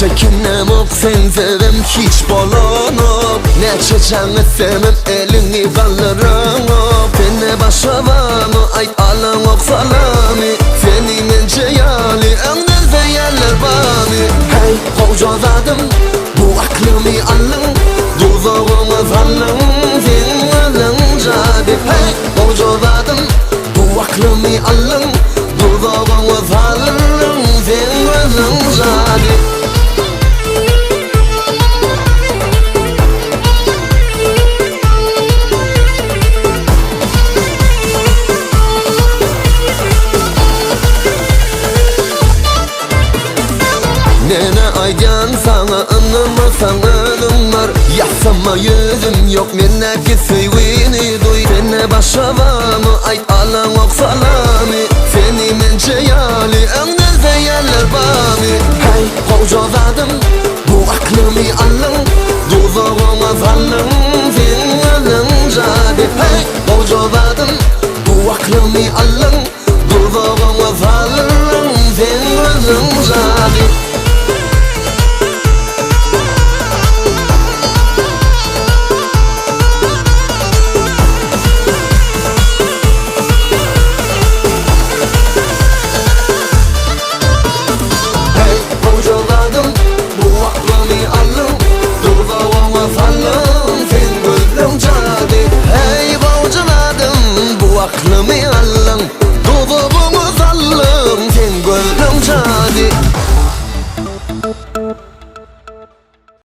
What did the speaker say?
Çekinem ok sen sevim hiç bolanıp Neçe canı sevim elini kaldırınıp Sene başavamı ait alan ok salami Seni mence yali öngün feyeller bami Hey hocazadım bu aklımı alın Duzağımı zalın sen alın cadı Hey hocazadım bu aklımı alın Duzağımı zalın sen alın cadı Nene aydan sana anlamasan ölüm var Yasama yüzüm yok meneki sevini duy Sene başavamı ait alan ok salami Seni mence yali öngün feyeller var